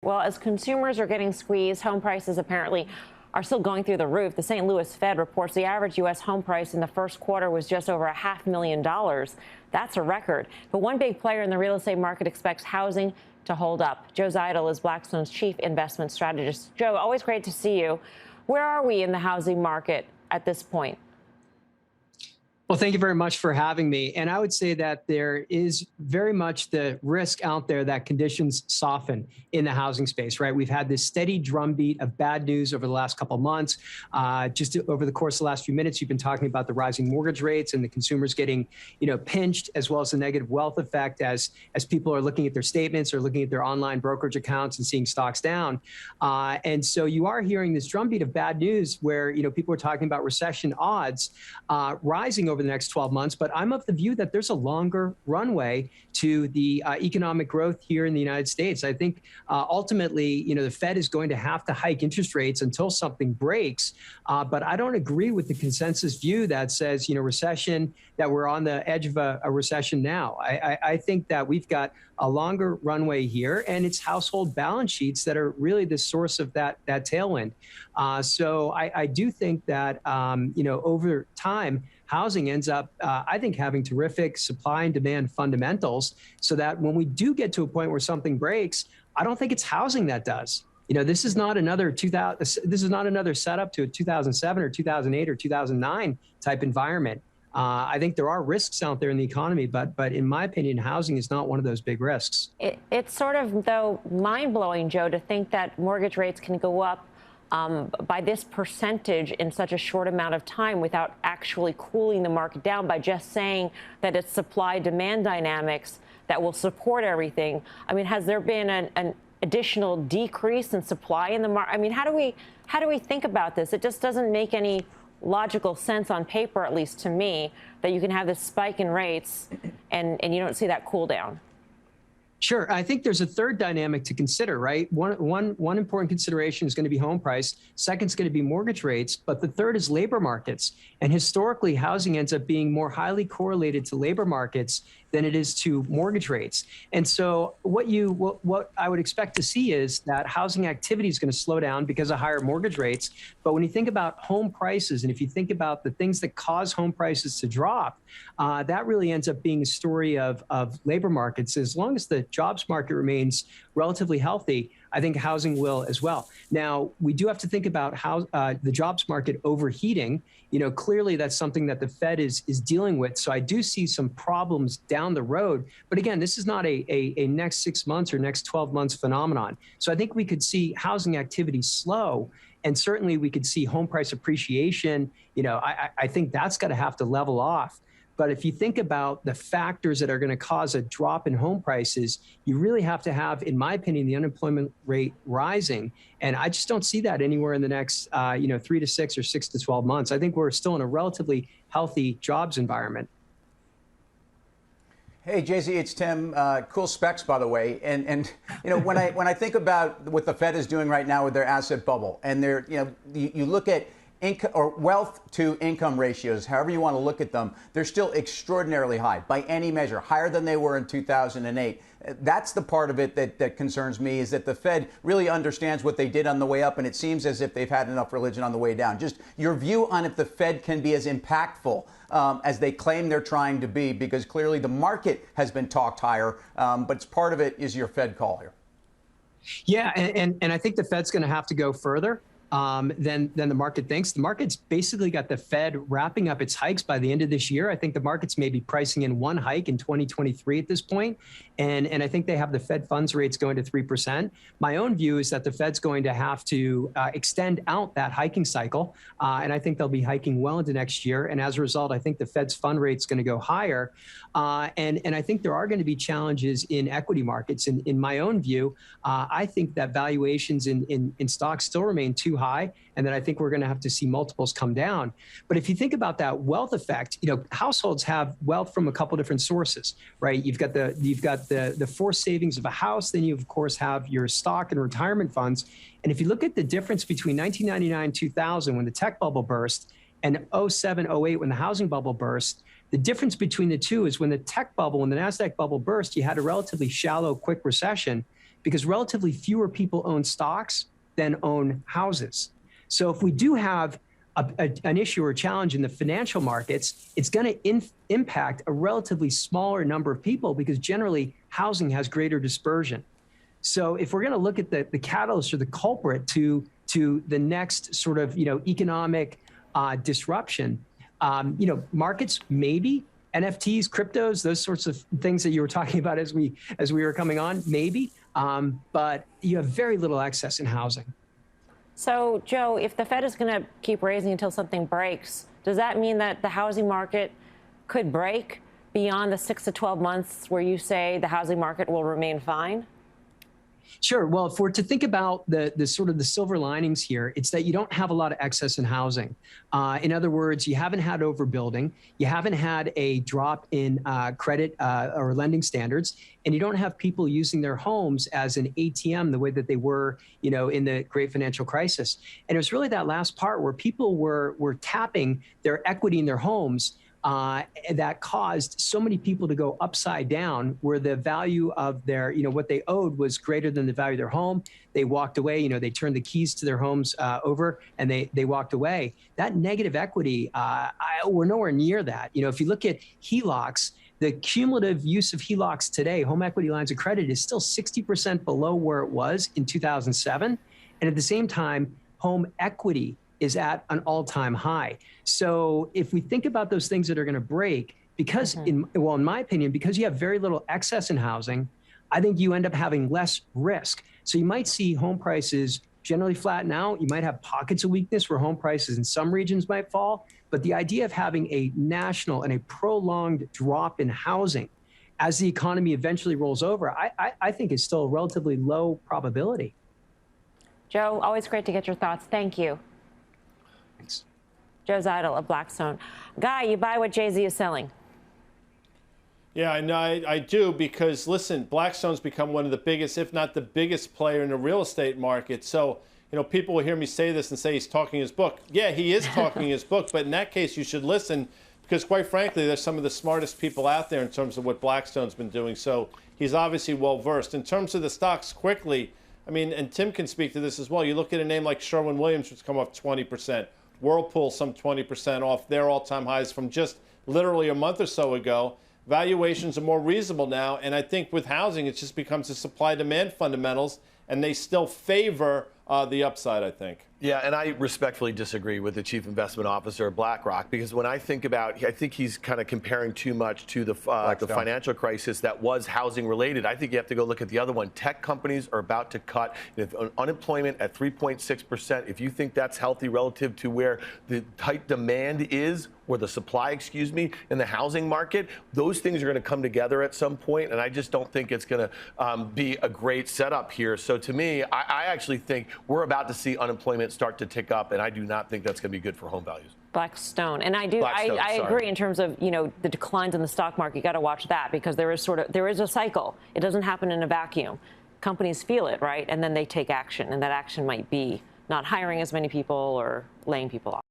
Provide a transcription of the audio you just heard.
Well, as consumers are getting squeezed, home prices apparently are still going through the roof. The St. Louis Fed reports the average U.S. home price in the first quarter was just over $500,000. That's a record. But one big player in the real estate market expects housing to hold up. Joe Zeidel is Blackstone's chief investment strategist. Joe, always great to see you. Where are we in the housing market at this point? Well, thank you very much for having me. And I would say that there is very much the risk out there that conditions soften in the housing space, right? We've had this steady drumbeat of bad news over the last couple of months. Just over the course of the last few minutes, you've been talking about the rising mortgage rates and the consumers getting, pinched, as well as the negative wealth effect as people are looking at their statements or looking at their online brokerage accounts and seeing stocks down. And so you are hearing this drumbeat of bad news where, people are talking about recession odds rising over the next 12 months, but I'm of the view that there's a longer runway to the economic growth here in the United States. I think ultimately, the Fed is going to have to hike interest rates until something breaks. But I don't agree with the consensus view that says, recession, that we're on the edge of a recession now. I think that we've got a longer runway here, and it's household balance sheets that are really the source of that tailwind. So I do think that, over time, housing ends up, I think, having terrific supply and demand fundamentals so that when we do get to a point where something breaks, I don't think it's housing that does. This is not another setup to a 2007 or 2008 or 2009 type environment. I think there are risks out there in the economy, but in my opinion, housing is not one of those big risks. It's sort of, though, mind-blowing, Joe, to think that mortgage rates can go up by this percentage in such a short amount of time without actually cooling the market down by just saying that it's supply-demand dynamics that will support everything. I mean, has there been an additional decrease in supply in the market? I mean, how do we think about this? It just doesn't make any logical sense on paper, at least to me, that you can have this spike in rates and you don't see that cool down. Sure. I think there's a third dynamic to consider, right? One important consideration is going to be home price. Second is going to be mortgage rates. But the third is labor markets. And historically, housing ends up being more highly correlated to labor markets than it is to mortgage rates. And so what I would expect to see is that housing activity is going to slow down because of higher mortgage rates. But when you think about home prices, and if you think about the things that cause home prices to drop, that really ends up being a story of labor markets. As long as the jobs market remains relatively healthy, I think housing will as well. Now, we do have to think about how the jobs market overheating. Clearly that's something that the Fed is dealing with. So I do see some problems down the road. But again, this is not a next 6 months or next 12 months phenomenon. So I think we could see housing activity slow. And certainly we could see home price appreciation. I think that's going to have to level off. But if you think about the factors that are going to cause a drop in home prices, you really have to have, in my opinion, the unemployment rate rising. And I just don't see that anywhere in the next, 3 to 6 or 6 to 12 months. I think we're still in a relatively healthy jobs environment. Hey, JZ, it's Tim. Cool specs, by the way. And when I think about what the Fed is doing right now with their asset bubble, and you look at income or wealth to income ratios, however you want to look at them, they're still extraordinarily high by any measure, higher than they were in 2008. That's the part of it that concerns me, is that the Fed really understands what they did on the way up, and it seems as if they've had enough religion on the way down. Just your view on if the Fed can be as impactful as they claim they're trying to be, because clearly the market has been talked higher, but part of it is your Fed call here. Yeah, and I think the Fed's going to have to go further than the market thinks. The market's basically got the Fed wrapping up its hikes by the end of this year. I think the market's maybe pricing in one hike in 2023 at this point. And I think they have the Fed funds rates going to 3%. My own view is that the Fed's going to have to extend out that hiking cycle. And I think they'll be hiking well into next year. And as a result, I think the Fed's fund rate's going to go higher. And I think there are going to be challenges in equity markets. And in my own view, I think that valuations in stocks still remain too high, and then I think we're going to have to see multiples come down. But if you think about that wealth effect, households have wealth from a couple different sources, right? You've got the forced savings of a house, then you of course have your stock and retirement funds. And if you look at the difference between 1999, 2000, when the tech bubble burst, and 07, 08, when the housing bubble burst, the difference between the two is when the tech bubble, when the NASDAQ bubble burst, you had a relatively shallow, quick recession, because relatively fewer people own stocks than own houses. So if we do have an issue or a challenge in the financial markets, it's going to impact a relatively smaller number of people because generally housing has greater dispersion. So if we're going to look at the catalyst or the culprit to the next sort of economic disruption, markets, maybe NFTs, cryptos, those sorts of things that you were talking about as we were coming on, maybe, but you have very little excess in housing. So, Joe, if the Fed is going to keep raising until something breaks, does that mean that the housing market could break beyond the 6 to 12 months where you say the housing market will remain fine? Sure. Well, if we're to think about the sort of the silver linings here, it's that you don't have a lot of excess in housing. In other words, you haven't had overbuilding, you haven't had a drop in credit or lending standards, and you don't have people using their homes as an ATM the way that they were, in the great financial crisis. And it was really that last part where people were tapping their equity in their homes that caused so many people to go upside down, where the value of their, what they owed was greater than the value of their home. They walked away, they turned the keys to their homes over and they walked away. That negative equity, we're nowhere near that. If you look at HELOCs, the cumulative use of HELOCs today, home equity lines of credit, is still 60% below where it was in 2007. And at the same time, home equity is at an all-time high. So if we think about those things that are going to break, because in my opinion, because you have very little excess in housing, I think you end up having less risk. So you might see home prices generally flatten out. You might have pockets of weakness where home prices in some regions might fall. But the idea of having a national and a prolonged drop in housing as the economy eventually rolls over, I think is still a relatively low probability. Joe, always great to get your thoughts. Thank you. Thanks. Joe Zeidel of Blackstone. Guy, you buy what Jay-Z is selling? Yeah, I know I do, because listen, Blackstone's become one of the biggest, if not the biggest player in the real estate market. So, people will hear me say this and say he's talking his book. Yeah, he is talking his book, but in that case, you should listen, because quite frankly, they're some of the smartest people out there in terms of what Blackstone's been doing. So he's obviously well versed. In terms of the stocks, quickly, and Tim can speak to this as well. You look at a name like Sherwin-Williams, which come off 20%. Whirlpool, some 20% off their all-time highs from just literally a month or so ago. Valuations are more reasonable now, and I think with housing, it just becomes the supply-demand fundamentals, and they still favor the upside, I think. Yeah, and I respectfully disagree with the chief investment officer of BlackRock, because when I think he's kind of comparing too much to the financial crisis that was housing related. I think you have to go look at the other one. Tech companies are about to cut unemployment at 3.6%. If you think that's healthy relative to where the tight demand is, or the supply, in the housing market, those things are going to come together at some point, and I just don't think it's going to be a great setup here. So to me, I actually think we're about to see unemployment start to tick up, and I do not think that's going to be good for home values. Blackstone. And I agree in terms of, the declines in the stock market. You got to watch that, because there is a cycle. It doesn't happen in a vacuum. Companies feel it, right? And then they take action, and that action might be not hiring as many people or laying people off.